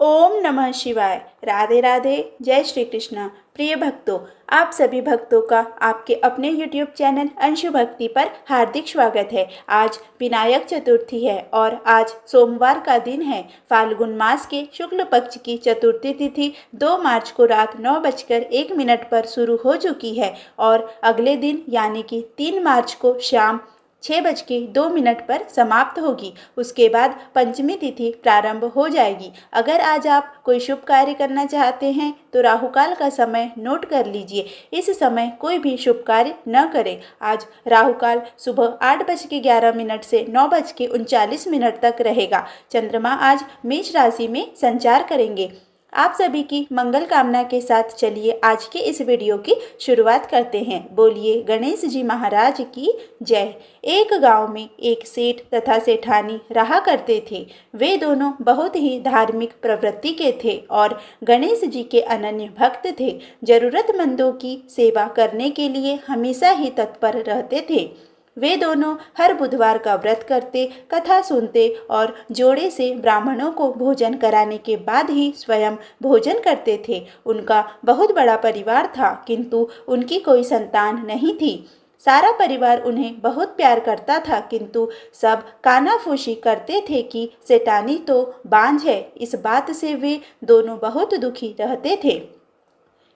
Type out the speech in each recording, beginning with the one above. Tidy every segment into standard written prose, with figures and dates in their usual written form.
ओम नमः शिवाय। राधे राधे। जय श्री कृष्ण। प्रिय भक्तों, आप सभी भक्तों का आपके अपने YouTube चैनल अंशु भक्ति पर हार्दिक स्वागत है। आज विनायक चतुर्थी है और आज सोमवार का दिन है। फाल्गुन मास के शुक्ल पक्ष की चतुर्थी तिथि 2 मार्च को रात 9:01 पर शुरू हो चुकी है और अगले दिन यानी कि 3 मार्च को शाम 6:02 पर समाप्त होगी। उसके बाद पंचमी तिथि प्रारंभ हो जाएगी। अगर आज आप कोई शुभ कार्य करना चाहते हैं तो राहु काल का समय नोट कर लीजिए। इस समय कोई भी शुभ कार्य न करें। आज राहु काल सुबह 8:11 से 9:39 तक रहेगा। चंद्रमा आज मेष राशि में संचार करेंगे। आप सभी की मंगल कामना के साथ चलिए आज के इस वीडियो की शुरुआत करते हैं। बोलिए गणेश जी महाराज की जय। एक गांव में एक सेठ तथा सेठानी रहा करते थे। वे दोनों बहुत ही धार्मिक प्रवृत्ति के थे और गणेश जी के अनन्य भक्त थे। जरूरतमंदों की सेवा करने के लिए हमेशा ही तत्पर रहते थे। वे दोनों हर बुधवार का व्रत करते, कथा सुनते और जोड़े से ब्राह्मणों को भोजन कराने के बाद ही स्वयं भोजन करते थे। उनका बहुत बड़ा परिवार था, किंतु उनकी कोई संतान नहीं थी। सारा परिवार उन्हें बहुत प्यार करता था, किंतु सब कानाफूसी करते थे कि सेठानी तो बांझ है। इस बात से वे दोनों बहुत दुखी रहते थे।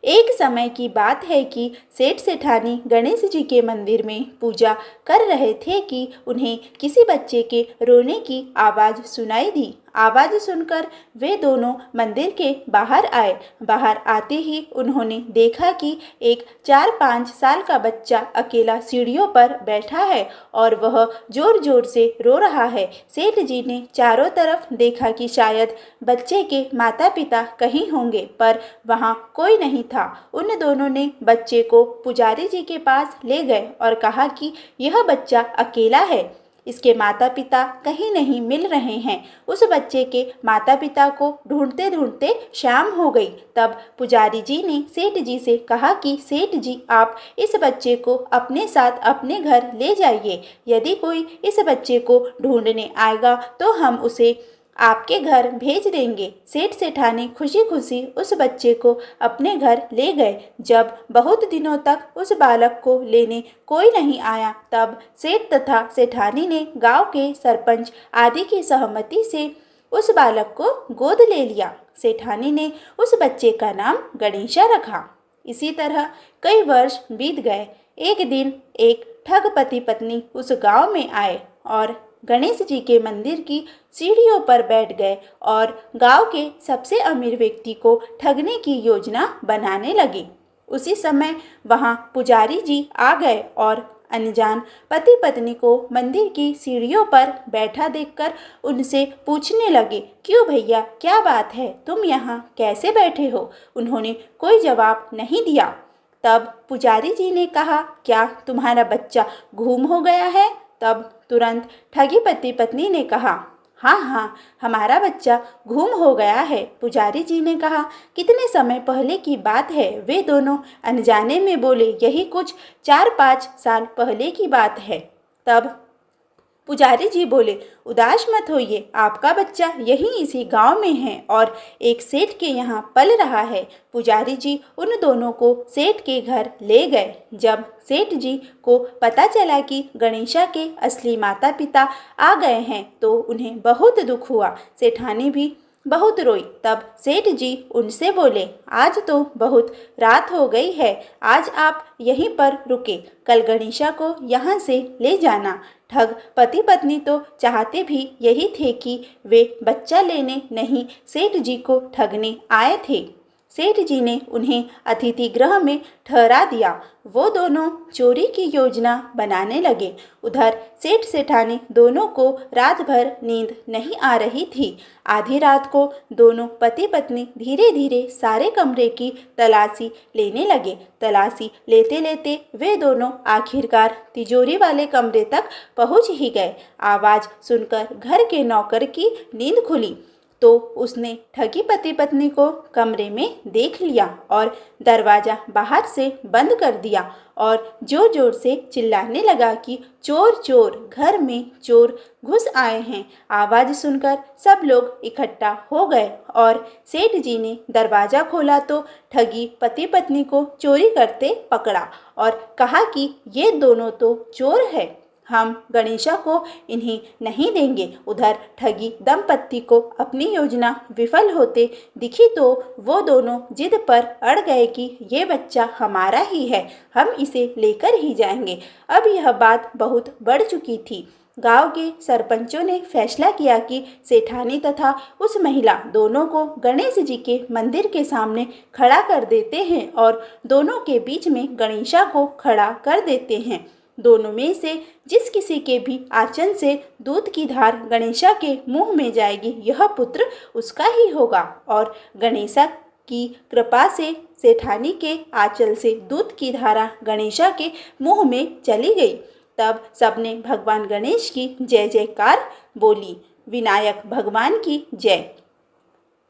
एक समय की बात है कि सेठ सेठानी गणेश जी के मंदिर में पूजा कर रहे थे कि उन्हें किसी बच्चे के रोने की आवाज़ सुनाई दी। आवाज़ सुनकर वे दोनों मंदिर के बाहर आए। बाहर आते ही उन्होंने देखा कि एक 4-5 साल का बच्चा अकेला सीढ़ियों पर बैठा है और वह जोर जोर से रो रहा है। सेठ जी ने चारों तरफ देखा कि शायद बच्चे के माता पिता कहीं होंगे, पर वहाँ कोई नहीं था। उन दोनों ने बच्चे को पुजारी जी के पास ले गए और कहा कि यह बच्चा अकेला है, इसके माता पिता कहीं नहीं मिल रहे हैं। उस बच्चे के माता पिता को ढूंढते ढूंढते शाम हो गई। तब पुजारी जी ने सेठ जी से कहा कि सेठ जी, आप इस बच्चे को अपने साथ अपने घर ले जाइए। यदि कोई इस बच्चे को ढूंढने आएगा तो हम उसे आपके घर भेज देंगे। सेठ सेठानी खुशी खुशी उस बच्चे को अपने घर ले गए। जब बहुत दिनों तक उस बालक को लेने कोई नहीं आया, तब सेठ तथा सेठानी ने गांव के सरपंच आदि की सहमति से उस बालक को गोद ले लिया। सेठानी ने उस बच्चे का नाम गणेशा रखा। इसी तरह कई वर्ष बीत गए। एक दिन एक ठग पति पत्नी उस गांव में आए और गणेश जी के मंदिर की सीढ़ियों पर बैठ गए और गांव के सबसे अमीर व्यक्ति को ठगने की योजना बनाने लगे। उसी समय वहां पुजारी जी आ गए और अनजान पति पत्नी को मंदिर की सीढ़ियों पर बैठा देखकर उनसे पूछने लगे, क्यों भैया, क्या बात है, तुम यहाँ कैसे बैठे हो? उन्होंने कोई जवाब नहीं दिया। तब पुजारी जी ने कहा, क्या तुम्हारा बच्चा गुम हो गया है? तब तुरंत ठगी पति पत्नी ने कहा, हाँ हाँ, हमारा बच्चा गुम हो गया है। पुजारी जी ने कहा, कितने समय पहले की बात है? वे दोनों अनजाने में बोले, यही कुछ 4-5 साल पहले की बात है। तब पुजारी जी बोले, उदास मत होइए, आपका बच्चा यहीं इसी गांव में है और एक सेठ के यहाँ पल रहा है। पुजारी जी उन दोनों को सेठ के घर ले गए। जब सेठ जी को पता चला कि गणेशा के असली माता पिता आ गए हैं तो उन्हें बहुत दुख हुआ। सेठानी भी बहुत रोई। तब सेठ जी उनसे बोले, आज तो बहुत रात हो गई है, आज आप यहीं पर रुके, कल गणेशा को यहाँ से ले जाना। ठग पति पत्नी तो चाहते भी यही थे कि वे बच्चा लेने नहीं, सेठ जी को ठगने आए थे। सेठ जी ने उन्हें अतिथि गृह में ठहरा दिया। वो दोनों चोरी की योजना बनाने लगे। उधर सेठ सेठानी दोनों को रात भर नींद नहीं आ रही थी। आधी रात को दोनों पति पत्नी धीरे धीरे सारे कमरे की तलाशी लेने लगे। तलाशी लेते लेते वे दोनों आखिरकार तिजोरी वाले कमरे तक पहुंच ही गए। आवाज़ सुनकर घर के नौकर की नींद खुली तो उसने ठगी पति पत्नी को कमरे में देख लिया और दरवाज़ा बाहर से बंद कर दिया और जोर जोर से चिल्लाने लगा कि चोर चोर, घर में चोर घुस आए हैं। आवाज़ सुनकर सब लोग इकट्ठा हो गए और सेठ जी ने दरवाज़ा खोला तो ठगी पति पत्नी को चोरी करते पकड़ा और कहा कि ये दोनों तो चोर है, हम गणेशा को इन्हें नहीं देंगे। उधर ठगी दंपत्ति को अपनी योजना विफल होते दिखी तो वो दोनों जिद पर अड़ गए कि ये बच्चा हमारा ही है, हम इसे लेकर ही जाएंगे। अब यह बात बहुत बढ़ चुकी थी। गांव के सरपंचों ने फैसला किया कि सेठानी तथा उस महिला दोनों को गणेश जी के मंदिर के सामने खड़ा कर देते हैं और दोनों के बीच में गणेशा को खड़ा कर देते हैं। दोनों में से जिस किसी के भी आंचल से दूध की धार गणेशा के मुंह में जाएगी, यह पुत्र उसका ही होगा। और गणेशा की कृपा से सेठानी के आंचल से दूध की धारा गणेशा के मुंह में चली गई। तब सबने भगवान गणेश की जय जयकार बोली। विनायक भगवान की जय।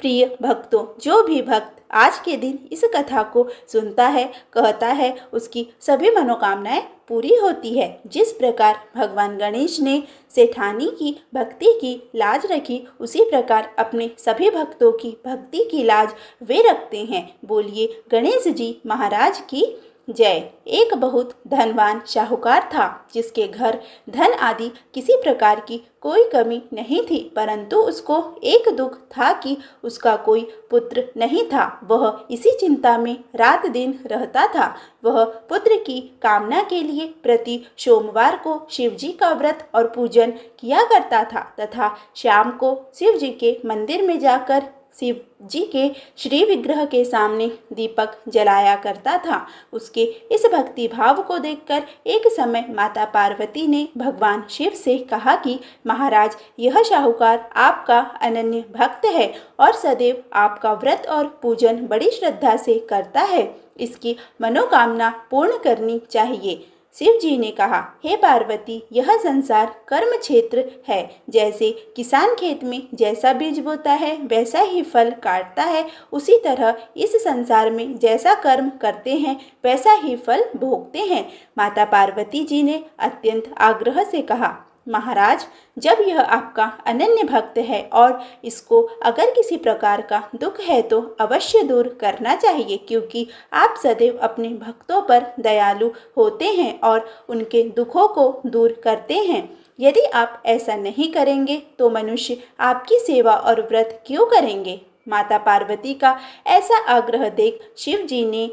प्रिय भक्तों, जो भी भक्त आज के दिन इस कथा को सुनता है, कहता है, उसकी सभी मनोकामनाएं पूरी होती है। जिस प्रकार भगवान गणेश ने सेठानी की भक्ति की लाज रखी, उसी प्रकार अपने सभी भक्तों की भक्ति की लाज वे रखते हैं। बोलिए गणेश जी महाराज की जय। एक बहुत धनवान साहूकार था, जिसके घर धन आदि किसी प्रकार की कोई कमी नहीं थी, परंतु उसको एक दुख था कि उसका कोई पुत्र नहीं था। वह इसी चिंता में रात दिन रहता था। वह पुत्र की कामना के लिए प्रति सोमवार को शिव जी का व्रत और पूजन किया करता था तथा शाम को शिव जी के मंदिर में जाकर शिव जी के श्री विग्रह के सामने दीपक जलाया करता था। उसके इस भक्ति भाव को देखकर एक समय माता पार्वती ने भगवान शिव से कहा कि महाराज, यह साहूकार आपका अनन्य भक्त है और सदैव आपका व्रत और पूजन बड़ी श्रद्धा से करता है। इसकी मनोकामना पूर्ण करनी चाहिए। शिव जी ने कहा, हे पार्वती, यह संसार कर्म क्षेत्र है। जैसे किसान खेत में जैसा बीज बोता है वैसा ही फल काटता है, उसी तरह इस संसार में जैसा कर्म करते हैं वैसा ही फल भोगते हैं। माता पार्वती जी ने अत्यंत आग्रह से कहा, महाराज, जब यह आपका अनन्य भक्त है और इसको अगर किसी प्रकार का दुख है तो अवश्य दूर करना चाहिए, क्योंकि आप सदैव अपने भक्तों पर दयालु होते हैं और उनके दुखों को दूर करते हैं। यदि आप ऐसा नहीं करेंगे तो मनुष्य आपकी सेवा और व्रत क्यों करेंगे। माता पार्वती का ऐसा आग्रह देख शिव जी ने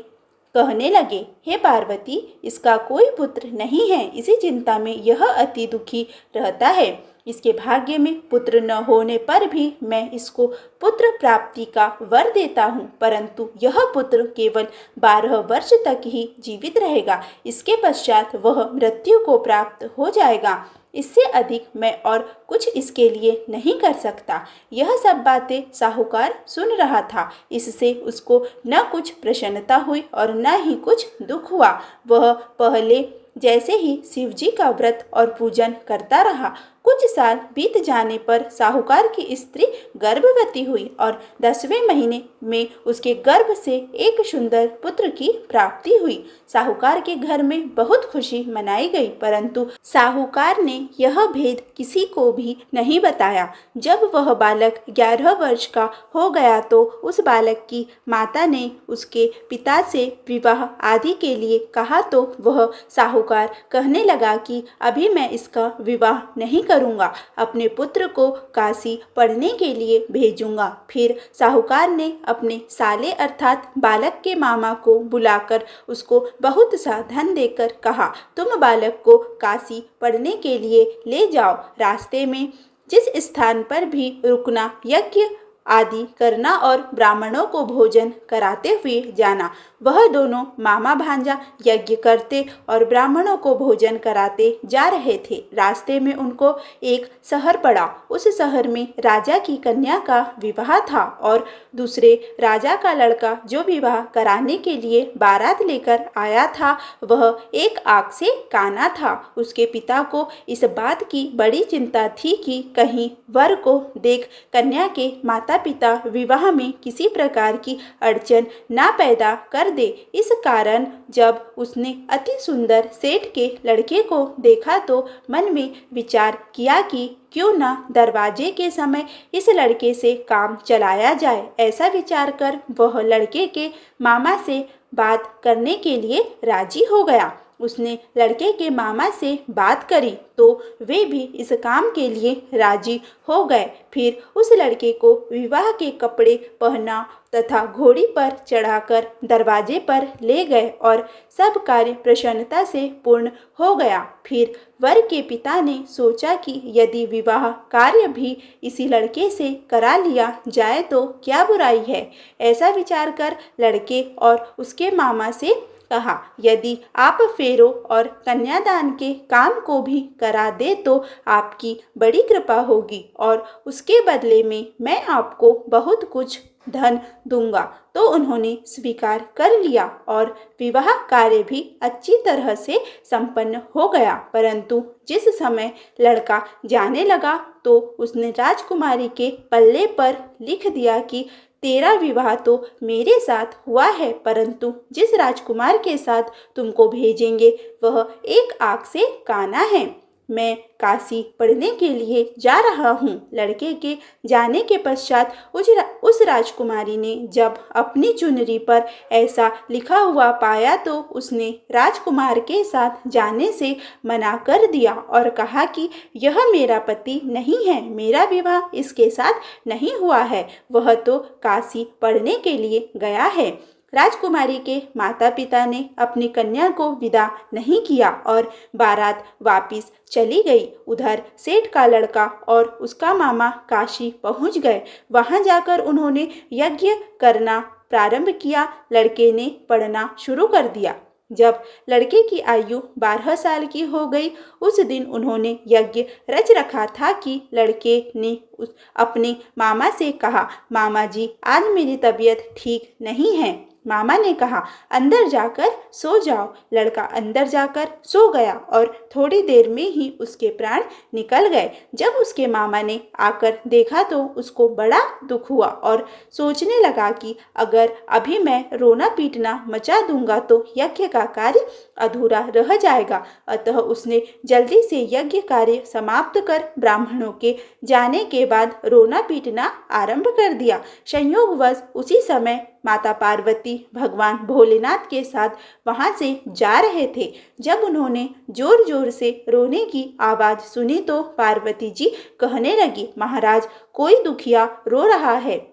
कहने लगे, हे पार्वती, इसका कोई पुत्र नहीं है, इसी चिंता में यह अति दुखी रहता है। इसके भाग्य में पुत्र न होने पर भी मैं इसको पुत्र प्राप्ति का वर देता हूँ, परंतु यह पुत्र केवल 12 वर्ष तक ही जीवित रहेगा। इसके पश्चात वह मृत्यु को प्राप्त हो जाएगा। इससे अधिक मैं और कुछ इसके लिए नहीं कर सकता। यह सब बातें साहूकार सुन रहा था। इससे उसको न कुछ प्रसन्नता हुई और न ही कुछ दुख हुआ। वह पहले जैसे ही शिव जी का व्रत और पूजन करता रहा। कुछ साल बीत जाने पर साहूकार की स्त्री गर्भवती हुई और 10वें महीने में उसके गर्भ से एक सुंदर पुत्र की प्राप्ति हुई। साहूकार के घर में बहुत खुशी मनाई गई, परंतु साहूकार ने यह भेद किसी को भी नहीं बताया। जब वह बालक 11 वर्ष का हो गया तो उस बालक की माता ने उसके पिता से विवाह आदि के लिए कहा, तो वह साहूकार कहने लगा कि अभी मैं इसका विवाह नहीं करूंगा, अपने पुत्र को काशी पढ़ने के लिए भेजूंगा। फिर साहूकार ने अपने साले अर्थात बालक के मामा को बुलाकर उसको बहुत सा धन देकर कहा, तुम बालक को काशी पढ़ने के लिए ले जाओ। रास्ते में जिस स्थान पर भी रुकना, यज्ञ आदि करना और ब्राह्मणों को भोजन कराते हुए जाना। वह दोनों मामा भांजा यज्ञ करते और ब्राह्मणों को भोजन कराते जा रहे थे। रास्ते में उनको एक शहर पड़ा। उस शहर में राजा की कन्या का विवाह था और दूसरे राजा का लड़का जो विवाह कराने के लिए बारात लेकर आया था, वह एक आंख से काना था। उसके पिता को इस बात की बड़ी चिंता थी कि कहीं वर को देख कन्या के माता माता पिता विवाह में किसी प्रकार की अड़चन ना पैदा कर दे। इस कारण जब उसने अति सुंदर सेठ के लड़के को देखा तो मन में विचार किया कि क्यों ना दरवाजे के समय इस लड़के से काम चलाया जाए। ऐसा विचार कर वह लड़के के मामा से बात करने के लिए राजी हो गया। उसने लड़के के मामा से बात करी तो वे भी इस काम के लिए राजी हो गए। फिर उस लड़के को विवाह के कपड़े पहना तथा घोड़ी पर चढ़ाकर दरवाजे पर ले गए और सब कार्य प्रसन्नता से पूर्ण हो गया। फिर वर के पिता ने सोचा कि यदि विवाह कार्य भी इसी लड़के से करा लिया जाए तो क्या बुराई है। ऐसा विचार कर लड़के और उसके मामा से कहा, यदि आप फेरों और कन्यादान के काम को भी करा दे तो आपकी बड़ी कृपा होगी और उसके बदले में मैं आपको बहुत कुछ धन दूंगा। तो उन्होंने स्वीकार कर लिया और विवाह कार्य भी अच्छी तरह से संपन्न हो गया। परंतु जिस समय लड़का जाने लगा तो उसने राजकुमारी के पल्ले पर लिख दिया कि तेरा विवाह तो मेरे साथ हुआ है, परंतु जिस राजकुमार के साथ तुमको भेजेंगे वह एक आंख से काना है। मैं काशी पढ़ने के लिए जा रहा हूँ। लड़के के जाने के पश्चात उस राजकुमारी ने जब अपनी चुनरी पर ऐसा लिखा हुआ पाया तो उसने राजकुमार के साथ जाने से मना कर दिया और कहा कि यह मेरा पति नहीं है, मेरा विवाह इसके साथ नहीं हुआ है, वह तो काशी पढ़ने के लिए गया है। राजकुमारी के माता पिता ने अपनी कन्या को विदा नहीं किया और बारात वापिस चली गई। उधर सेठ का लड़का और उसका मामा काशी पहुंच गए। वहां जाकर उन्होंने यज्ञ करना प्रारंभ किया। लड़के ने पढ़ना शुरू कर दिया। जब लड़के की आयु 12 साल की हो गई उस दिन उन्होंने यज्ञ रच रखा था कि लड़के ने अपने मामा से कहा, मामा जी आज मेरी तबीयत ठीक नहीं है। मामा ने कहा, अंदर जाकर सो जाओ। लड़का अंदर जाकर सो गया और थोड़ी देर में ही उसके प्राण निकल गए। जब उसके मामा ने आकर देखा तो उसको बड़ा दुख हुआ और सोचने लगा कि अगर अभी मैं रोना पीटना मचा दूंगा तो यज्ञ का कार्य अधूरा रह जाएगा। अतः उसने जल्दी से यज्ञ कार्य समाप्त कर ब्राह्मणों के जाने के बाद रोना पीटना आरंभ कर दिया। संयोगवश उसी समय माता पार्वती भगवान भोलेनाथ के साथ वहां से जा रहे थे। जब उन्होंने जोर जोर से रोने की आवाज सुनी तो पार्वती जी कहने लगी, महाराज कोई दुखिया रो रहा है,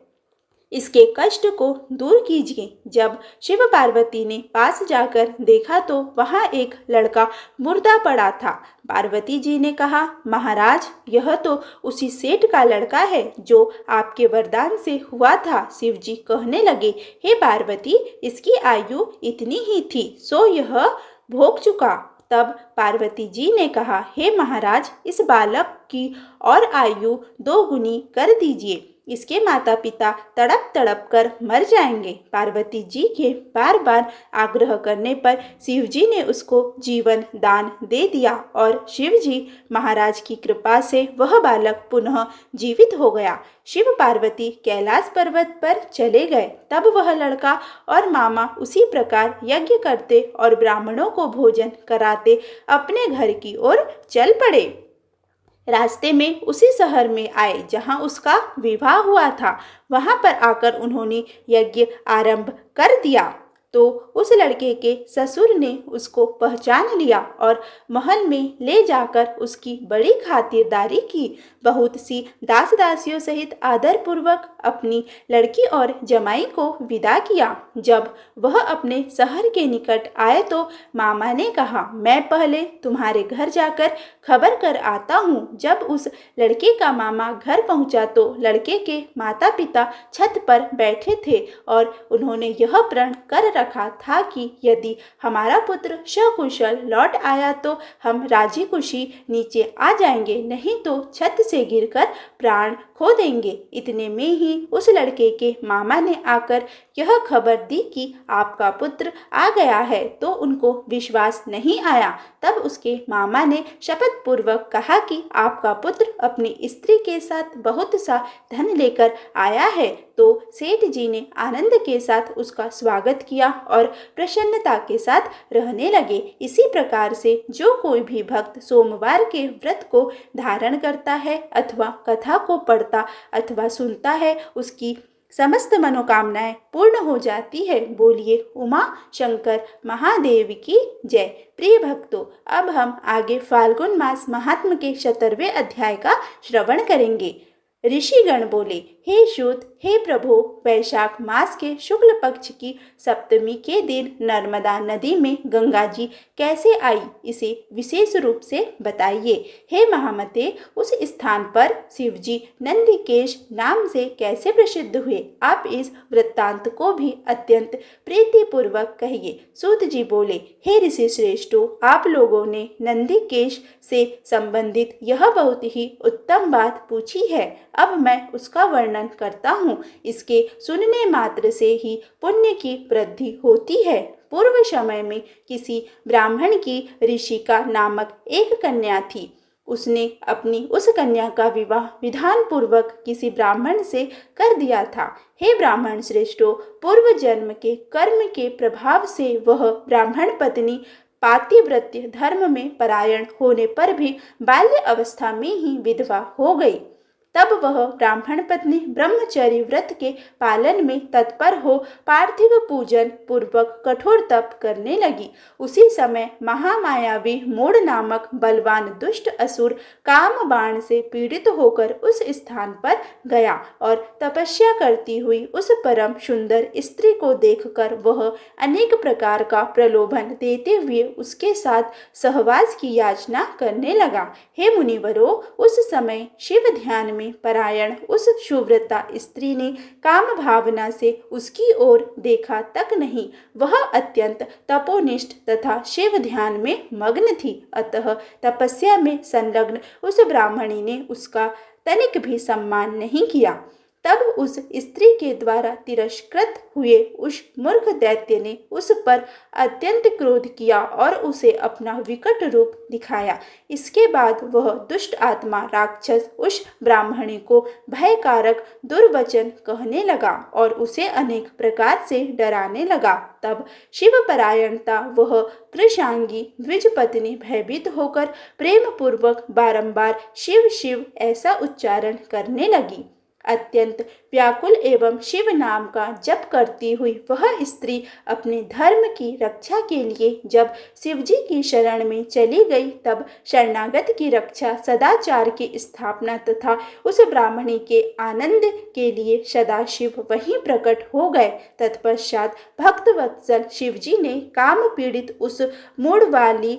इसके कष्ट को दूर कीजिए। जब शिव पार्वती ने पास जाकर देखा तो वहां एक लड़का मुर्दा पड़ा था। पार्वती जी ने कहा, महाराज यह तो उसी सेठ का लड़का है जो आपके वरदान से हुआ था। शिव जी कहने लगे, हे पार्वती इसकी आयु इतनी ही थी सो यह भोग चुका। तब पार्वती जी ने कहा, हे महाराज इस बालक की और आयु 2 गुनी कर दीजिए, इसके माता पिता तड़प तड़प कर मर जाएंगे। पार्वती जी के बार बार आग्रह करने पर शिव जी ने उसको जीवन दान दे दिया और शिव जी महाराज की कृपा से वह बालक पुनः जीवित हो गया। शिव पार्वती कैलाश पर्वत पर चले गए। तब वह लड़का और मामा उसी प्रकार यज्ञ करते और ब्राह्मणों को भोजन कराते अपने घर की ओर चल पड़े। रास्ते में उसी शहर में आए जहां उसका विवाह हुआ था। वहां पर आकर उन्होंने यज्ञ आरंभ कर दिया तो उस लड़के के ससुर ने उसको पहचान लिया और महल में ले जाकर उसकी बड़ी खातिरदारी की। बहुत सी दास दासियों सहित आदरपूर्वक अपनी लड़की और जमाई को विदा किया। जब वह अपने शहर के निकट आए तो मामा ने कहा, मैं पहले तुम्हारे घर जाकर खबर कर आता हूँ। जब उस लड़के का मामा घर पहुँचा तो लड़के के माता पिता छत पर बैठे थे और उन्होंने यह प्रण कर रखा था कि यदि हमारा पुत्र सकुशल लौट आया तो हम राजी खुशी नीचे आ जाएंगे, नहीं तो छत से गिरकर प्राण खो देंगे। इतने में ही उस लड़के के मामा ने आकर यह खबर दी कि आपका पुत्र आ गया है, तो उनको विश्वास नहीं आया। तब उसके मामा ने शपथ पूर्वक कहा कि आपका पुत्र अपनी स्त्री के साथ बहुत सा धन लेकर आया है। तो सेठ जी ने आनंद के साथ उसका स्वागत किया और प्रसन्नता के साथ रहने लगे। इसी प्रकार से जो कोई भी भक्त सोमवार के व्रत को धारण करता है अथवा कथा को पढ़ता अथवा सुनता है, उसकी समस्त मनोकामनाएं पूर्ण हो जाती है। बोलिए उमा शंकर महादेव की जय। प्रिय भक्तों, अब हम आगे फाल्गुन मास महात्म के 17वें अध्याय का श्रवण करेंगे। ऋषिगण बोले, हे सूत, हे प्रभु, वैशाख मास के शुक्ल पक्ष की सप्तमी के दिन नर्मदा नदी में गंगा जी कैसे आई, इसे विशेष रूप से बताइए। हे महामते, उस स्थान पर शिवजी नंदिकेश नाम से कैसे प्रसिद्ध हुए, आप इस वृत्तांत को भी अत्यंत प्रीतिपूर्वक कहिए। सूत जी बोले, हे ऋषि श्रेष्ठों, आप लोगों ने नंदिकेश से संबंधित यह बहुत ही उत्तम बात पूछी है। अब मैं उसका वर्णन करता हूँ। इसके सुनने मात्र से ही पुण्य की वृद्धि होती है। पूर्व समय में किसी ब्राह्मण की ऋषिका नामक एक कन्या थी। उसने अपनी उस कन्या का विवाह विधान पूर्वक किसी ब्राह्मण से कर दिया था। हे ब्राह्मण श्रेष्ठों, पूर्व जन्म के कर्म के प्रभाव से वह ब्राह्मण पत्नी पातिव्रत्य धर्म में परायण होने पर भी बाल्य अवस्था में ही विधवा हो गई। तब वह ब्राह्मण पत्नी ब्रह्मचर्य व्रत के पालन में तत्पर हो पार्थिव पूजन पूर्वक कठोर तप करने लगी। उसी समय महामायावी मूढ़ नामक बलवान दुष्ट असुर काम बाण से पीड़ित होकर उस स्थान पर गया और तपस्या करती हुई उस परम सुंदर स्त्री को देखकर वह अनेक प्रकार का प्रलोभन देते हुए उसके साथ सहवास की याचना करने लगा। हे मुनिवरों, उस समय शिव ध्यान में परायण उस सुव्रता स्त्री ने काम भावना से उसकी ओर देखा तक नहीं। वह अत्यंत तपोनिष्ठ तथा शिव ध्यान में मग्न थी। अतः तपस्या में संलग्न उस ब्राह्मणी ने उसका तनिक भी सम्मान नहीं किया। तब उस स्त्री के द्वारा तिरस्कृत हुए उस मूर्ख दैत्य ने उस पर अत्यंत क्रोध किया और उसे अपना विकट रूप दिखाया। इसके बाद वह दुष्ट आत्मा राक्षस उस ब्राह्मणी को भयकारक दुर्वचन कहने लगा और उसे अनेक प्रकार से डराने लगा। तब शिव परायणता वह कृशांगी द्विज पत्नी भयभीत होकर प्रेम पूर्वक बारंबार शिव शिव ऐसा उच्चारण करने लगी। अत्यंत व्याकुल एवं शिव नाम का जप करती हुई वह स्त्री अपने धर्म की रक्षा के लिए जब शिवजी की शरण में चली गई, तब शरणागत की रक्षा, सदाचार की स्थापना तथा उस ब्राह्मणी के आनंद के लिए सदाशिव वहीं प्रकट हो गए। तत्पश्चात भक्तवत्सल शिवजी ने काम पीड़ित उस मूढ़ वाली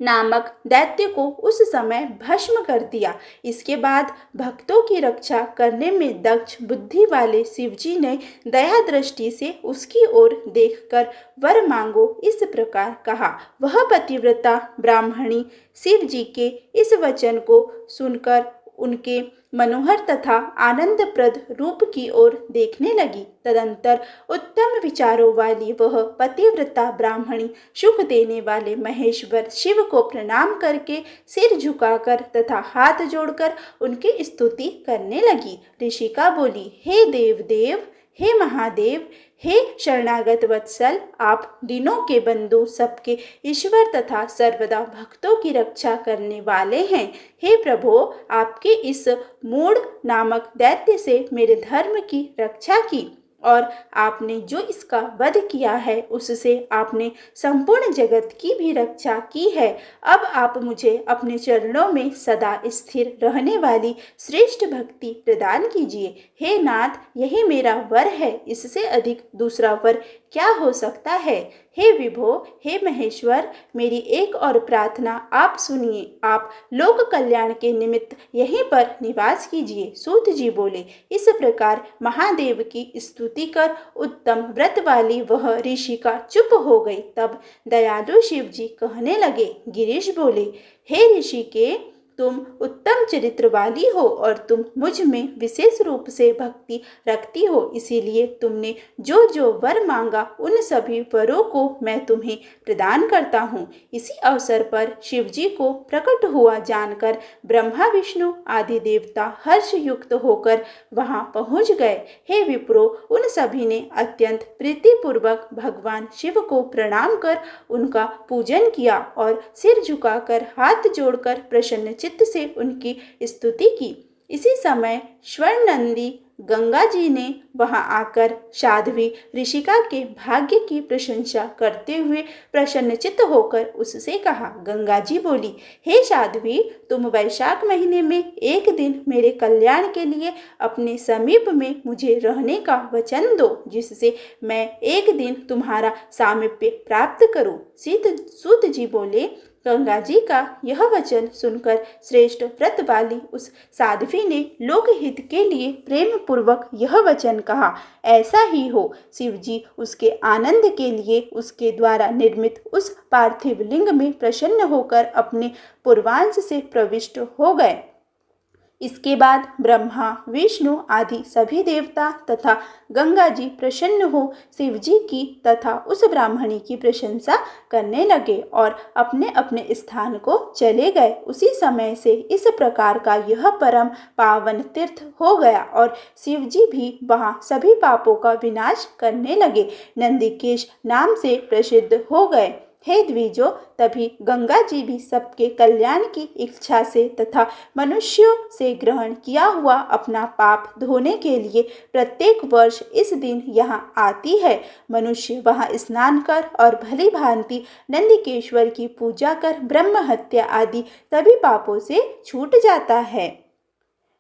नामक दैत्य को उस समय भस्म कर दिया। इसके बाद भक्तों की रक्षा करने में दक्ष बुद्धि वाले शिवजी ने दया दृष्टि से उसकी ओर देखकर वर मांगो इस प्रकार कहा। वह पतिव्रता ब्राह्मणी शिवजी के इस वचन को सुनकर उनके मनोहर तथा आनंदप्रद रूप की ओर देखने लगी। तदंतर उत्तम विचारों वाली वह पतिव्रता ब्राह्मणी सुख देने वाले महेश्वर शिव को प्रणाम करके सिर झुकाकर तथा हाथ जोड़कर उनकी स्तुति करने लगी। ऋषिका बोली, हे देव देव, हे महादेव, हे शरणागत वत्सल, आप दिनों के बंधु, सबके ईश्वर तथा सर्वदा भक्तों की रक्षा करने वाले हैं। हे प्रभो, आपके इस मूढ़ नामक दैत्य से मेरे धर्म की रक्षा की और आपने जो इसका वध किया है उससे आपने संपूर्ण जगत की भी रक्षा की है। अब आप मुझे अपने चरणों में सदा स्थिर रहने वाली श्रेष्ठ भक्ति प्रदान कीजिए। हे नाथ, यही मेरा वर है, इससे अधिक दूसरा वर क्या हो सकता है। हे विभो, हे महेश्वर, मेरी एक और प्रार्थना आप सुनिए। आप लोक कल्याण के निमित्त यहीं पर निवास कीजिए। सूत जी बोले, इस प्रकार महादेव की स्तुति कर उत्तम व्रत वाली वह ऋषिका चुप हो गई। तब दयालु शिव जी कहने लगे। गिरीश बोले, हे ऋषि के तुम उत्तम चरित्र वाली हो और तुम मुझ में विशेष रूप से भक्ति रखती हो, इसीलिए तुमने जो जो वर मांगा उन सभी वरों को मैं तुम्हें प्रदान करता हूँ। इसी अवसर पर शिव जी को प्रकट हुआ जानकर ब्रह्मा विष्णु आदि देवता हर्ष युक्त होकर वहां पहुंच गए। हे विप्रो, उन सभी ने अत्यंत प्रीतिपूर्वक भगवान शिव को प्रणाम कर उनका पूजन किया और सिर झुकाकर हाथ जोड़कर प्रसन्न चित्त से उनकी स्तुति की। इसी समय स्वर्णनंदी गंगा जी ने वहां आकर साध्वी ऋषिका के भाग्य की प्रशंसा करते हुए प्रसन्नचित्त होकर उससे कहा। गंगा जी बोली, हे साध्वी, तुम वैशाख महीने में एक दिन मेरे कल्याण के लिए अपने समीप में मुझे रहने का वचन दो, जिससे मैं एक दिन तुम्हारा सामीप्य प्राप्त करूं। सूत जी बोले, गंगा जी का यह वचन सुनकर श्रेष्ठ व्रत वाली उस साध्वी ने लोकहित के लिए प्रेम पूर्वक यह वचन कहा। ऐसा ही हो। शिव जी उसके आनंद के लिए उसके द्वारा निर्मित उस पार्थिव लिंग में प्रसन्न होकर अपने पूर्वांश से प्रविष्ट हो गए। इसके बाद ब्रह्मा विष्णु आदि सभी देवता तथा गंगा जी प्रसन्न हो शिव जी की तथा उस ब्राह्मणी की प्रशंसा करने लगे और अपने अपने स्थान को चले गए। उसी समय से इस प्रकार का यह परम पावन तीर्थ हो गया और शिव जी भी वहाँ सभी पापों का विनाश करने लगे, नंदिकेश नाम से प्रसिद्ध हो गए। हे द्विजो, तभी गंगा जी भी सबके कल्याण की इच्छा से तथा मनुष्यों से ग्रहण किया हुआ अपना पाप धोने के लिए प्रत्येक वर्ष इस दिन यहाँ आती है। मनुष्य वहाँ स्नान कर और भली भांति नंदिकेश्वर की पूजा कर ब्रह्म हत्या आदि सभी पापों से छूट जाता है।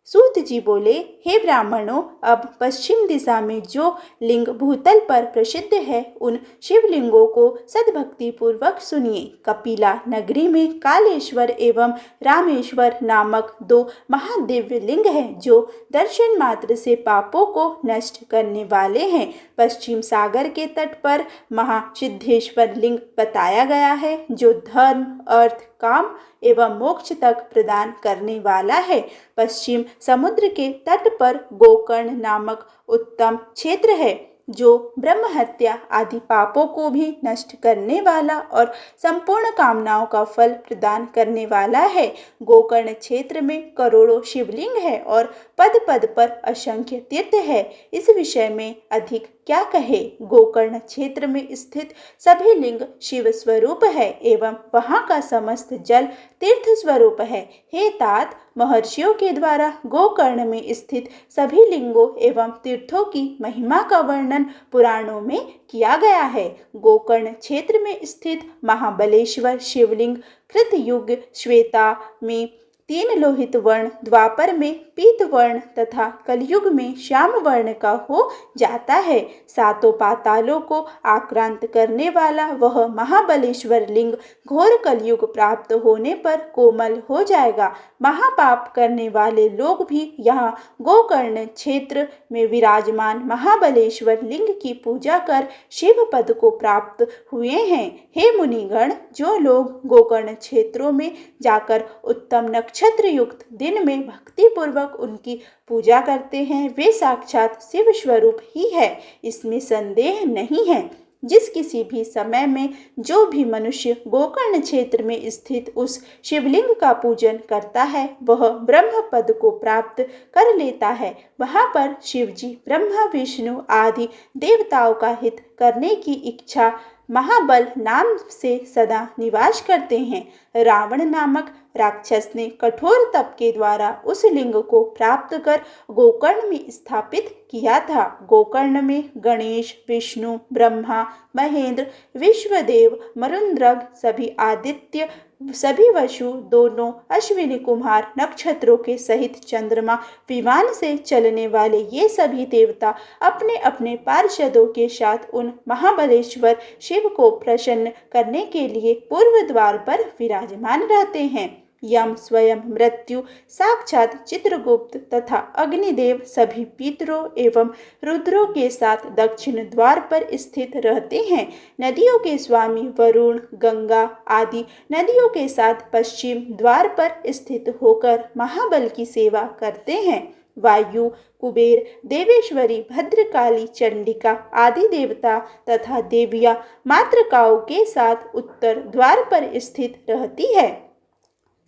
सूत जी बोले, हे ब्राह्मणों, अब पश्चिम दिशा में जो लिंग भूतल पर प्रसिद्ध है उन शिवलिंगों को सद्भक्ति पूर्वक सुनिए। कपिला नगरी में कालेश्वर एवं रामेश्वर नामक दो महादिव्य लिंग हैं जो दर्शन मात्र से पापों को नष्ट करने वाले हैं। पश्चिम सागर के तट पर महासिद्धेश्वर लिंग बताया गया है जो धर्म अर्थ काम एवं मोक्ष तक प्रदान करने वाला है। पश्चिम समुद्र के तट पर गोकर्ण नामक उत्तम क्षेत्र है जो ब्रह्म हत्या आदि पापों को भी नष्ट करने वाला और संपूर्ण कामनाओं का फल प्रदान करने वाला है। गोकर्ण क्षेत्र में करोड़ों शिवलिंग है और पद पद पर असंख्य तीर्थ है। इस विषय में अधिक क्या कहे। गोकर्ण क्षेत्र में स्थित सभी लिंग शिव स्वरूप है एवं वहाँ का समस्त जल तीर्थ स्वरूप है। हे तात, महर्षियों के द्वारा गोकर्ण में स्थित सभी लिंगों एवं तीर्थों की महिमा का वर्णन पुराणों में किया गया है। गोकर्ण क्षेत्र में स्थित महाबलेश्वर शिवलिंग कृतयुग श्वेता में 3 लोहित वर्ण, द्वापर में पीत वर्ण तथा कलयुग में श्याम वर्ण का हो जाता है। 7 पातालों को आक्रांत करने वाला वह महाबलेश्वर लिंग घोर कलयुग प्राप्त होने पर कोमल हो जाएगा। महापाप करने वाले लोग भी यहाँ गोकर्ण क्षेत्र में विराजमान महाबलेश्वर लिंग की पूजा कर शिव पद को प्राप्त हुए हैं। हे मुनिगण, जो लोग गोकर्ण क्षेत्रों में जाकर उत्तम नक्षत्र युक्त दिन में भक्ति पूर्वक उनकी पूजा करते हैं वे साक्षात शिव स्वरूप ही है, इसमें संदेह नहीं है। जिस किसी भी समय में जो भी मनुष्य गोकर्ण क्षेत्र में स्थित उस शिवलिंग का पूजन करता है वह ब्रह्म पद को प्राप्त कर लेता है। वहाँ पर शिव जी ब्रह्मा विष्णु आदि देवताओं का हित करने की इच्छा महाबल नाम से सदा निवास करते हैं। रावण नामक राक्षस ने कठोर तप के द्वारा उस लिंग को प्राप्त कर गोकर्ण में स्थापित किया था। गोकर्ण में गणेश, विष्णु, ब्रह्मा, महेंद्र, विश्वदेव, मरुद्रग, सभी आदित्य, सभी वसु, दोनों अश्विनी कुमार नक्षत्रों के सहित चंद्रमा विमान से चलने वाले ये सभी देवता अपने अपने पार्षदों के साथ उन महाबलेश्वर शिव को प्रसन्न करने के लिए पूर्व द्वार पर विराजमान रहते हैं। यम स्वयं मृत्यु, साक्षात चित्रगुप्त तथा अग्निदेव सभी पितरों एवं रुद्रों के साथ दक्षिण द्वार पर स्थित रहते हैं। नदियों के स्वामी वरुण, गंगा आदि नदियों के साथ पश्चिम द्वार पर स्थित होकर महाबल की सेवा करते हैं। वायु, कुबेर, देवेश्वरी, भद्रकाली, चंडिका आदि देवता तथा देवियां मातृकाओं के साथ उत्तर द्वार पर स्थित रहती है।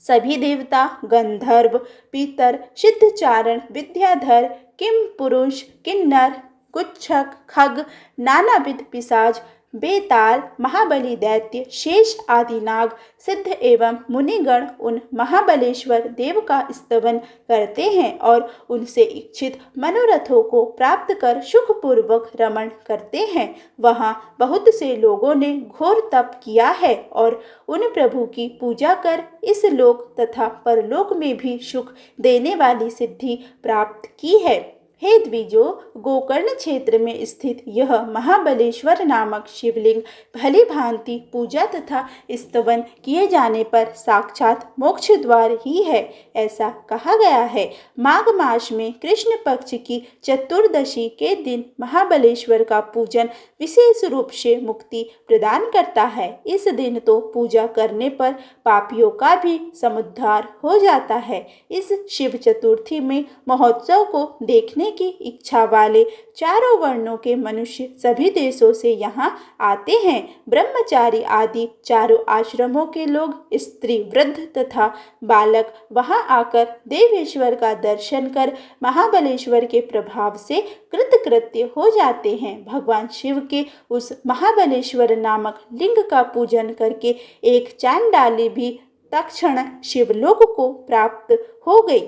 सभी देवता गंधर्व, पितर, सिद्धचारण, विद्याधर, किम पुरुष, किन्नर, गुच्छक, खग, नानाविध पिशाच, बेताल, महाबली दैत्य, शेष आदि नाग, सिद्ध एवं मुनिगण उन महाबलेश्वर देव का स्तवन करते हैं और उनसे इच्छित मनोरथों को प्राप्त कर सुखपूर्वक रमण करते हैं। वहाँ बहुत से लोगों ने घोर तप किया है और उन प्रभु की पूजा कर इस लोक तथा परलोक में भी सुख देने वाली सिद्धि प्राप्त की है। हे द्विजो, गोकर्ण क्षेत्र में स्थित यह महाबलेश्वर नामक शिवलिंग भली भांति पूजा तथा स्तवन किए जाने पर साक्षात मोक्ष द्वार ही है, ऐसा कहा गया है। माघ मास में कृष्ण पक्ष की चतुर्दशी के दिन महाबलेश्वर का पूजन विशेष रूप से मुक्ति प्रदान करता है। इस दिन तो पूजा करने पर पापियों का भी समुद्धार हो जाता है। इस शिव चतुर्थी में महोत्सव को देखने की इच्छा वाले चारों वर्णों के मनुष्य सभी देशों से यहाँ आते हैं। ब्रह्मचारी आदि चारों आश्रमों के लोग, स्त्री, वृद्ध तथा बालक वहाँ आकर देवेश्वर का दर्शन कर महाबलेश्वर के प्रभाव से कृतकृत्य हो जाते हैं। भगवान शिव के उस महाबलेश्वर नामक लिंग का पूजन करके एक चांडाली भी तत्क्षण शिवलोक को प्राप्त हो गई।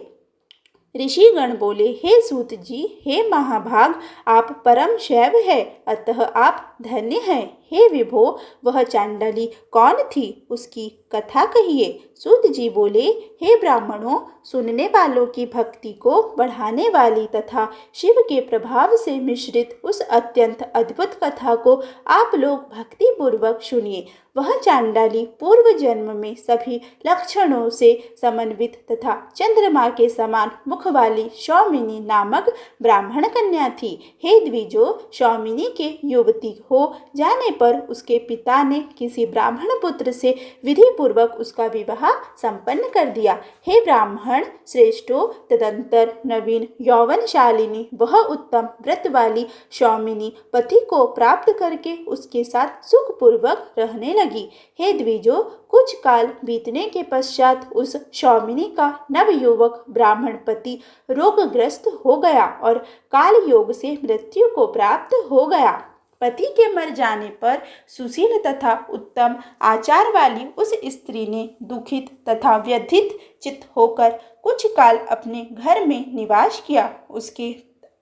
ऋषिगण बोले, हे सूत जी, हे महाभाग, आप परम शैव है, अतः आप धन्य हैं। हे विभो, वह चांडाली कौन थी, उसकी कथा कहिए। सूत जी बोले, हे ब्राह्मणों, सुनने वालों की भक्ति को बढ़ाने वाली तथा शिव के प्रभाव से मिश्रित उस अत्यंत अद्भुत कथा को आप लोग भक्ति पूर्वक सुनिए। वह चांडाली पूर्व जन्म में सभी लक्षणों से समन्वित तथा चंद्रमा के समान मुख वाली सौमिनी नामक ब्राह्मण कन्या थी। हे द्विजो, सौमिनी के युवती हो जाने पर उसके पिता ने किसी ब्राह्मण पुत्र से विधि पूर्वक उसका विवाह संपन्न कर दिया। हे ब्राह्मण श्रेष्ठो, तदंतर नवीन यौवनशालिनी वह उत्तम व्रत वाली सौमिनी पति को प्राप्त करके उसके साथ सुखपूर्वक रहने लगी। हे द्विजो, कुछ काल बीतने के पश्चात उस सौमिनी का नवयुवक ब्राह्मण पति रोगग्रस्त हो गया और काल योग से मृत्यु को प्राप्त हो गया। पति के मर जाने पर सुशील तथा उत्तम आचार वाली उस स्त्री ने दुखित तथा व्यथित चित्त होकर कुछ काल अपने घर में निवास किया। उसके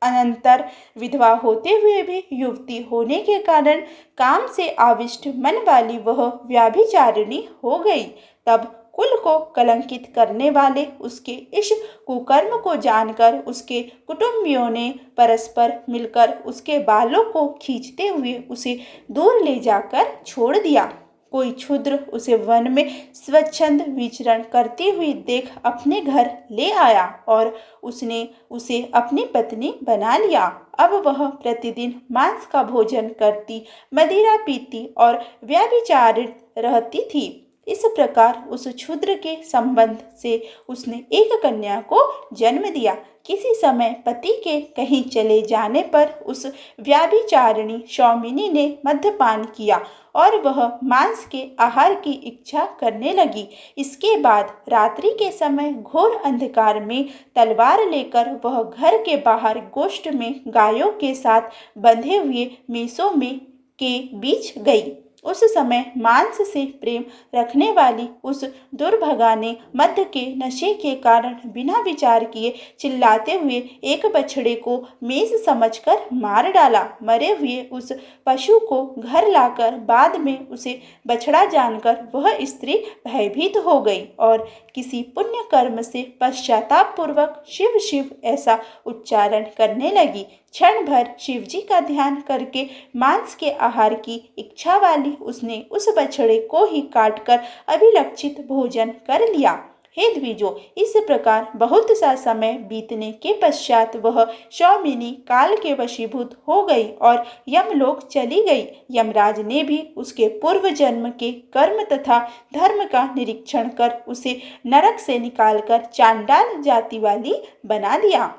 अनंतर विधवा होते हुए भी युवती होने के कारण काम से आविष्ट मन वाली वह व्यभिचारिणी हो गई। तब कुल को कलंकित करने वाले उसके इस कुकर्म को जानकर उसके कुटुंबियों ने परस्पर मिलकर उसके बालों को खींचते हुए उसे दूर ले जाकर छोड़ दिया। कोई क्षुद्र उसे वन में स्वच्छंद विचरण करती हुई देख अपने घर ले आया और उसने उसे अपनी पत्नी बना लिया। अब वह प्रतिदिन मांस का भोजन करती, मदिरा पीती और व्यभिचारित रहती थी। इस प्रकार उस क्षुद्र के संबंध से उसने एक कन्या को जन्म दिया। किसी समय पति के कहीं चले जाने पर उस व्यभिचारिणी सौमिनी ने मद्यपान किया और वह मांस के आहार की इच्छा करने लगी। इसके बाद रात्रि के समय घोर अंधकार में तलवार लेकर वह घर के बाहर गोष्ठ में गायों के साथ बंधे हुए मेसों में के बीच गई। उस समय मांस से प्रेम रखने वाली उस दुर्भगा ने मद्य के नशे के कारण बिना विचार किए चिल्लाते हुए एक बछड़े को मेष समझकर मार डाला। मरे हुए उस पशु को घर लाकर बाद में उसे बछड़ा जानकर वह स्त्री भयभीत हो गई और किसी पुण्य कर्म से पश्चाताप पूर्वक शिव शिव ऐसा उच्चारण करने लगी। क्षण भर शिवजी का ध्यान करके मांस के आहार की इच्छा वाली उसने उस बछड़े को ही काटकर अभिलक्षित भोजन कर लिया। हे द्विजो, इस प्रकार बहुत सा समय बीतने के पश्चात वह सौमिनी काल के वशीभूत हो गई और यमलोक चली गई। यमराज ने भी उसके पूर्व जन्म के कर्म तथा धर्म का निरीक्षण कर उसे नरक से निकालकर चांडाल जाति वाली बना दिया।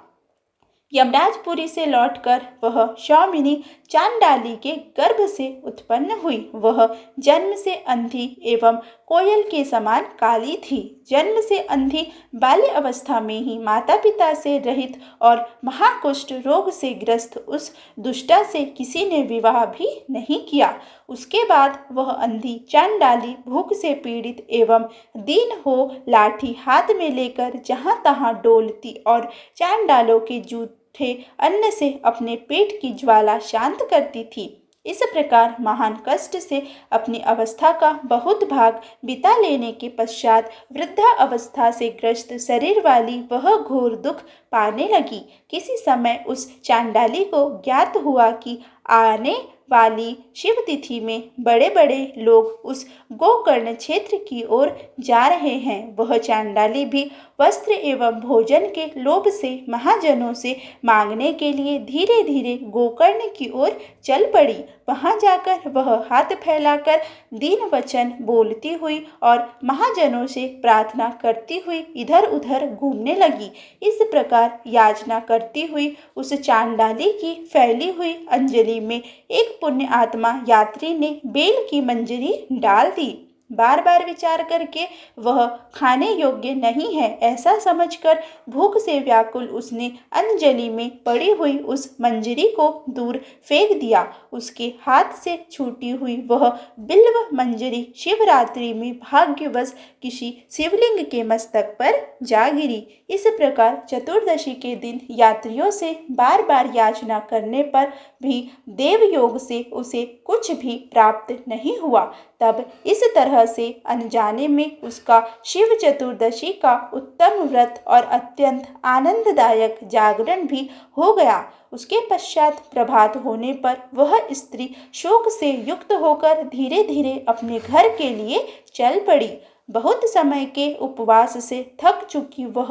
यमराजपुरी से लौटकर वह सौमिनी चांडाली के गर्भ से उत्पन्न हुई। वह जन्म से अंधी एवं कोयल के समान काली थी। जन्म से अंधी बाल्य अवस्था में ही माता पिता से रहित और महाकुष्ठ रोग से ग्रस्त उस दुष्टा से किसी ने विवाह भी नहीं किया। उसके बाद वह अंधी चांडाली भूख से पीड़ित एवं दीन हो लाठी हाथ में लेकर जहाँ तहाँ डोलती और चांडालों के जूठे अन्न से अपने पेट की ज्वाला शांत करती थी। इस प्रकार महान कष्ट से अपनी अवस्था का बहुत भाग बिता लेने के पश्चात वृद्धा अवस्था से ग्रस्त शरीर वाली वह घोर दुख पाने लगी। किसी समय उस चांडाली को ज्ञात हुआ कि आने वाली शिव तिथि में बड़े बड़े लोग उस गोकर्ण क्षेत्र की ओर जा रहे हैं। वह चांडाली भी वस्त्र एवं भोजन के लोभ से महाजनों से मांगने के लिए धीरे धीरे गोकर्ण की ओर चल पड़ी। वहां जाकर वह हाथ फैलाकर दीन वचन बोलती हुई और महाजनों से प्रार्थना करती हुई इधर उधर घूमने लगी। इस प्रकार याचना करती हुई उस चांडाली की फैली हुई अंजलि में एक पुण्य आत्मा यात्री ने बेल की मंजरी डाल दी। बार बार विचार करके वह खाने योग्य नहीं है ऐसा समझकर भूख से व्याकुल उसने अंजलि में पड़ी हुई उस मंजरी को दूर फेंक दिया। उसके हाथ से छूटी हुई वह बिल्व मंजरी शिवरात्रि में भाग्यवश किसी शिवलिंग के मस्तक पर जा गिरी। इस प्रकार चतुर्दशी के दिन यात्रियों से बार बार याचना करने पर भी देव योग से उसे कुछ भी प्राप्त नहीं हुआ। तब इस तरह से अनजाने में उसका शिव चतुर्दशी का उत्तम व्रत और अत्यंत आनंददायक जागरण भी हो गया। उसके पश्चात प्रभात होने पर वह स्त्री शोक से युक्त होकर धीरे धीरे अपने घर के लिए चल पड़ी। बहुत समय के उपवास से थक चुकी वह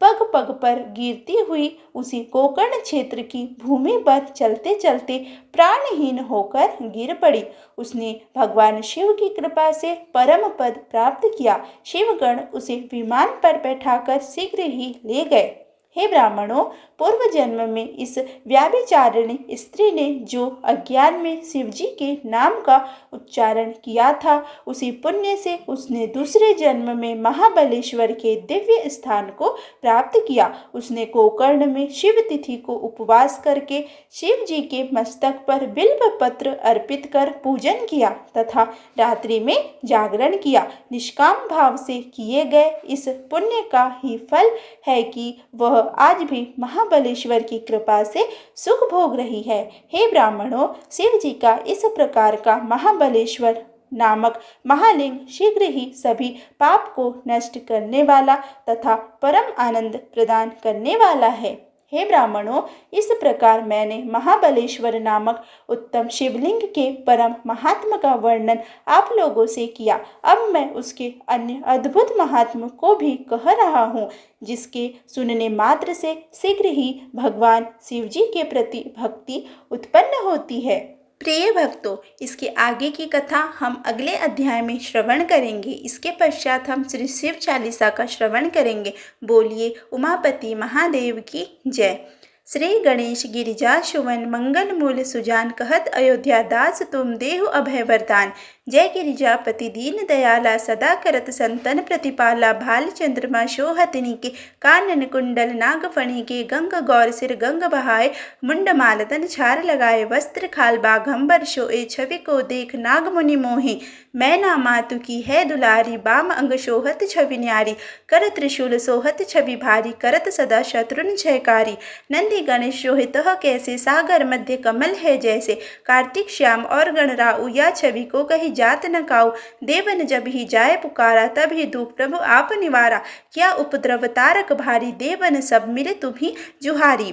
पग पग पर गिरती हुई उसी गोकर्ण क्षेत्र की भूमि पर चलते चलते प्राणहीन होकर गिर पड़ी। उसने भगवान शिव की कृपा से परम पद प्राप्त किया। शिवगण उसे विमान पर बैठाकर शीघ्र ही ले गए। हे ब्राह्मणों, पूर्व जन्म में इस व्याभिचारिणी स्त्री ने जो अज्ञान में शिवजी के नाम का उच्चारण किया था उसी पुण्य से उसने दूसरे जन्म में महाबलेश्वर के दिव्य स्थान को प्राप्त किया। उसने गोकर्ण में शिव तिथि को उपवास करके शिव जी के मस्तक पर बिल्व पत्र अर्पित कर पूजन किया तथा रात्रि में जागरण किया। निष्काम भाव से किए गए इस पुण्य का ही फल है कि वह आज भी महाबलेश्वर की कृपा से सुख भोग रही है। हे ब्राह्मणों, शिव जी का इस प्रकार का महाबलेश्वर नामक महालिंग शीघ्र ही सभी पाप को नष्ट करने वाला तथा परम आनंद प्रदान करने वाला है। हे ब्राह्मणों, इस प्रकार मैंने महाबलेश्वर नामक उत्तम शिवलिंग के परम महात्म का वर्णन आप लोगों से किया। अब मैं उसके अन्य अद्भुत महात्म को भी कह रहा हूँ, जिसके सुनने मात्र से शीघ्र ही भगवान शिवजी के प्रति भक्ति उत्पन्न होती है। प्रिय भक्तों, इसके आगे की कथा हम अगले अध्याय में श्रवण करेंगे। इसके पश्चात हम श्री शिव चालीसा का श्रवण करेंगे। बोलिए उमापति महादेव की जय। श्री गणेश गिरिजा सुवन मंगल मूल सुजान कहत अयोध्या दास तुम देहु अभय वरदान। जय गिरिजापति दीन दयाला सदा करत संतन प्रतिपाला। भाल चंद्रमा शोहतनी के कानन कुंडल नागफणी के गंग गौर सिर गंग बहाए। मुंड मालतन छार लगाए वस्त्र खाल बाघंबर शोए। छवि को देख नाग मुनि मोहे मैना मातु की है दुलारी। बाम अंग शोहत छवि न्यारी कर त्रिशूल सोहत छवि भारी। करत सदा शत्रुन जयकारी नंदी गणेश शोहित कैसे। सागर मध्य कमल है जैसे। कार्तिक श्याम और गणराउ या छवि को कही जात न काऊ। देवन जब ही जाए पुकारा तब ही दुख प्रभु आप निवारा। क्या उपद्रव तारक भारी देवन सब मिले तुम्ही जुहारी।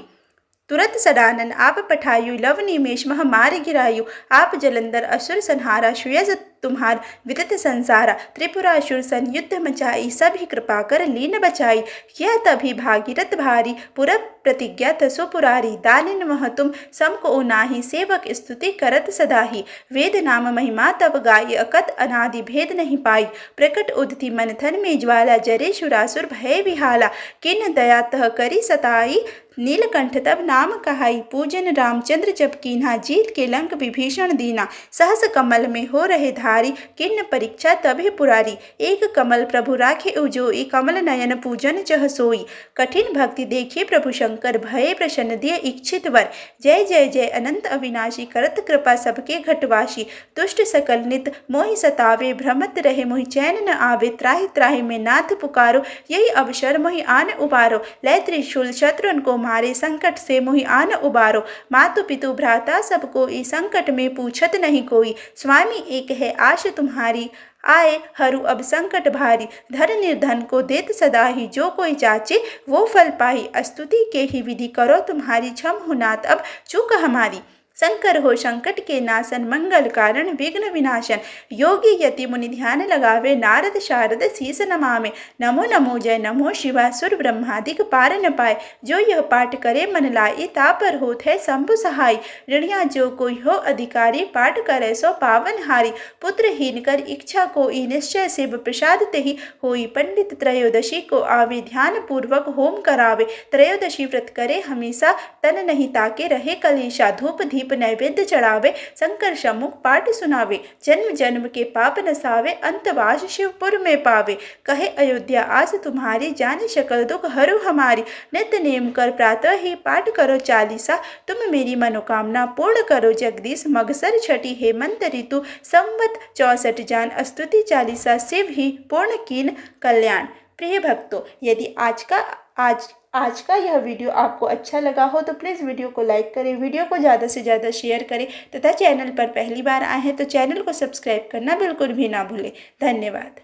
तुरत सडानन आप पठायु लव निमेश मह मार गिरायु आप जलंधर असुर संहारा श्रेयस तुम्हार विदित संसारा त्रिपुरासुर संयुद्ध मचाई सभी कृपा कर लीन बचाई यह तभी भागीरथ भारी पुर प्रतिज्ञा तसो पुरारी दानिन मह तुम समको नाही सेवक स्तुति करत सदाही वेद नाम महिमा तब गाय अकत अनादि भेद नहीं पाई प्रकट उदति मंथन में ज्वाला जरे शुरासुर भय विहाला किन दया तह करी सताई नीलकंठ तब नाम कहाई पूजन रामचंद्र जब कीन्हा जीत के लंक विभीषण दीना सहस कमल में हो रहे धारी किन्न परीक्षा तभी पुरारी एक कमल प्रभु राखे उजोई कमल नयन पूजन जह सोई कठिन भक्ति देखिए प्रभु शंकर भय प्रसन्न दिए इच्छित वर जय जय जय अनंत अविनाशी करत कृपा सबके घटवासी दुष्ट सकल नित मोहि सतावे भ्रमत रहे मोहि चैन न आवे त्राहि त्राहि में नाथ पुकारो यही अवसर मोहि आन उबारो लय त्रिशूल शत्रुन को मारे संकट से मोहि आन उबारो मातु पितु भ्राता सबको इस संकट में पूछत नहीं कोई स्वामी एक है आश तुम्हारी आए हरू अब संकट भारी धन निर्धन को देत सदा ही जो कोई चाचे वो फल पाई स्तुति के ही विधि करो तुम्हारी क्षम हुनात अब चूक हमारी शंकर हो संकट के नाशन मंगल कारण विघ्न विनाशन योगी यति मुनि ध्यान लगावे नारद शारद शीस नमामे नमो नमो जय नमो शिवा सुर ब्रह्मादिक पार न पाए जो यह पाठ करे मन लाई तापर होत है शंभु सहाय ऋणिया जो कोई हो अधिकारी पाठ करे सो पावन हारी पुत्रहीन कर इच्छा को ई निश्चय शिव प्रसाद ते ही होई पंडित त्रयोदशी को आवे ध्यान पूर्वक होम करावे त्रयोदशी व्रत करे हमेशा तन नहीं ताके रहे कलेशा धूप दीप नैवेद्य चढ़ावे शंकर सम्मुख पाठ सुनावे जन्म जन्म के पाप नसावे अंतवास शिवपुर में पावे कहे अयोध्या आस तुम्हारी जाने शकल दुख हरू हमारी नित्य नेम कर प्रातः ही पाठ करो चालीसा तुम मेरी मनोकामना पूर्ण करो जगदीश मगसर छठी हेमंत ऋतु संवत 64 जान स्तुति चालीसा शिव ही पूर्ण कीन कल्याण। प्रिय भक्तों, यदि आज का यह वीडियो आपको अच्छा लगा हो तो प्लीज़ वीडियो को लाइक करें, वीडियो को ज़्यादा से ज़्यादा शेयर करें तथा चैनल पर पहली बार आए हैं तो चैनल को सब्सक्राइब करना बिल्कुल भी ना भूलें। धन्यवाद।